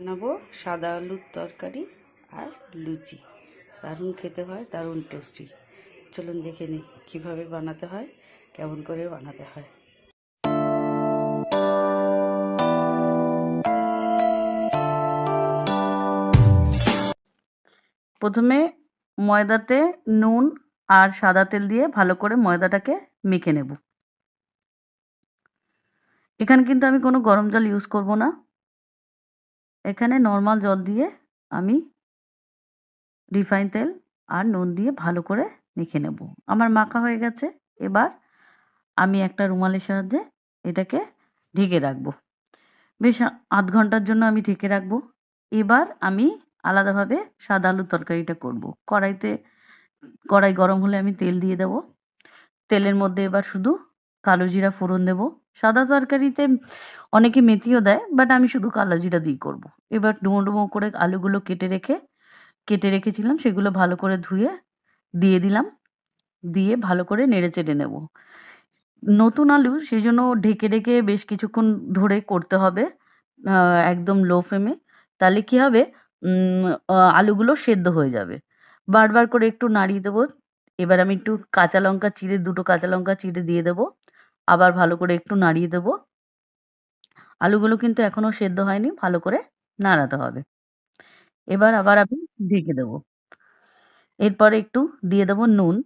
বানাবো সাদা আলুর তরকারি আর লুচি। দারুণ খেতে হয়, দারুণ টেস্টি। চলুন দেখে নিই কীভাবে বানাতে হয়, কেমন করে বানাতে হয়। প্রথমে ময়দাতে নুন আর সাদা তেল দিয়ে ভালো করে ময়দাটাকে মেখে নেব। এখানে কিন্তু আমি কোনো গরম জল ইউজ করব না, এখানে নর্মাল জল দিয়ে আমি রিফাইন তেল আর নুন দিয়ে ভালো করে মেখে নেব। আমার মাখা হয়ে গেছে। এবার আমি একটা রুমালের সাহায্যে এটাকে ঢেকে রাখবো। বেশ আধ ঘন্টার জন্য আমি ঢেকে রাখবো। এবার আমি আলাদাভাবে সাদা আলুর তরকারিটা করব। কড়াই গরম হলে আমি তেল দিয়ে দেব। তেলের মধ্যে এবার শুধু কালো জিরা ফোড়ন দেব। সাদা তরকারিতে অনেকে মেথিও দেয়, বাট আমি শুধু কালো জিরা দিয়ে করব। এবার ডুমো ডুমো করে আলুগুলো কেটে রেখেছিলাম, সেগুলো ভালো করে ধুয়ে দিয়ে দিলাম। দিয়ে ভালো করে নেড়ে চেড়ে নেব। নতুন আলু, সেই জন্য ঢেকে ঢেকে বেশ কিছুক্ষণ ধরে করতে হবে, একদম লো ফ্লেমে। তাহলে কি হবে, আলুগুলো সেদ্ধ হয়ে যাবে। বারবার করে একটু নাড়িয়ে দেবো। এবার আমি একটু দুটো কাঁচা লঙ্কা চিড়ে দিয়ে দেবো। আবার ভালো করে একটু নাড়িয়ে দেবো। আলুগুলো কিন্তু এখনো সেদ্ধ হয়নি, ভালো করে নাড়াতে হবে। এবার আবার আমি ঢেকে দেবো। এরপরে একটু দিয়ে দেবো নুন।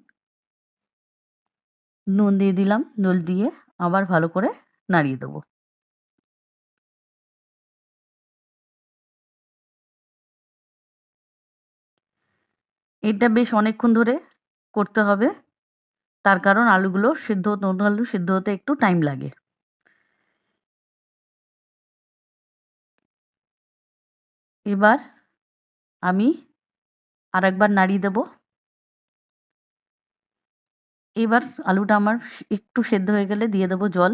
নুন দিয়ে দিলাম। নুন দিয়ে আবার ভালো করে নাড়িয়ে দেবো। এটা বেশ অনেকক্ষণ ধরে করতে হবে, তার কারণ নতুন আলু সিদ্ধ হতে একটু টাইম লাগে। এবার আমি আরেকবার নাড়িয়ে দেব। এবার আলুটা আমার একটু সেদ্ধ হয়ে গেলে দিয়ে দেবো জল।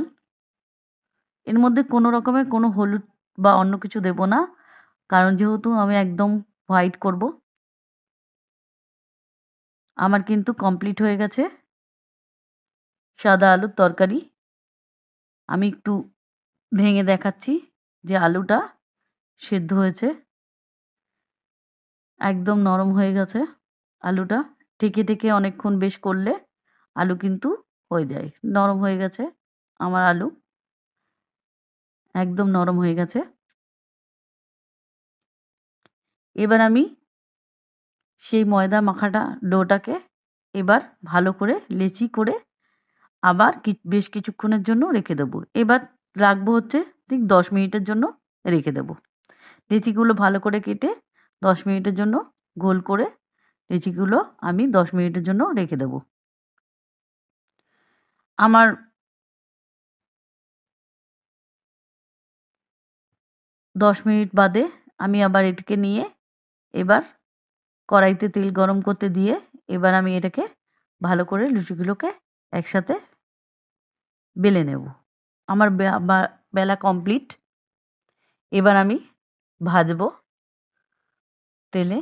এর মধ্যে কোনো রকমের কোনো হলুদ বা অন্য কিছু দেব না, কারণ যেহেতু আমি একদম হোয়াইট করব। আমার কিন্তু কমপ্লিট হয়ে গেছে সাদা আলুর তরকারি। আমি একটু ভেঙে দেখাচ্ছি যে আলুটা সেদ্ধ হয়েছে, একদম নরম হয়ে গেছে আলুটা। ঢেকে অনেকক্ষণ বেশ করলে আলু কিন্তু হয়ে যায়। নরম হয়ে গেছে আমার আলু, একদম নরম হয়ে গেছে। এবার আমি সেই ময়দা মাখাটা ডোটাকে এবার ভালো করে লেচি করে আবার বেশ কিছুক্ষণের জন্য রেখে দেবো। এবার রাখবো হচ্ছে ঠিক 10 মিনিটের জন্য রেখে দেবো। লেচিগুলো ভালো করে কেটে 10 মিনিটের জন্য গোল করে লেচিগুলো আমি 10 মিনিটের জন্য রেখে দেবো। আমার 10 মিনিট বাদে আমি আবার এটাকে নিয়ে এবার কড়াইতে তেল গরম করতে দিয়ে এবার আমি এটাকে ভালো করে লুচিগুলোকে একসাথে বেলে নেব। আমার বেলা কমপ্লিট। এবার আমি ভাজবো তেলে।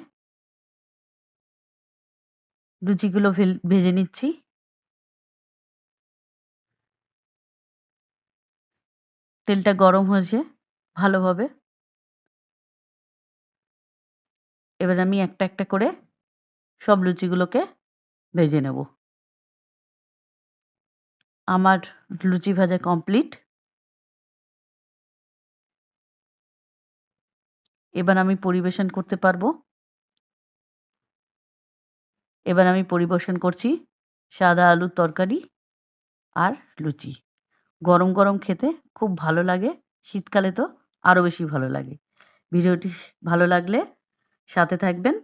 লুচিগুলো ভেজে নিচ্ছি। তেলটা গরম হয়েছে ভালোভাবে। এবার আমি একটা একটা করে সব লুচিগুলোকে ভেজে নেব। আমার লুচি ভাজা কমপ্লিট। এবার আমি পরিবেশন করতে পারবো। এবার আমি পরিবেশন করছি সাদা আলুর তরকারি আর লুচি। গরম গরম খেতে খুব ভালো লাগে, শীতকালে তো আরো বেশি ভালো লাগে। ভিডিওটি ভালো লাগলে সাথে থাকবেন।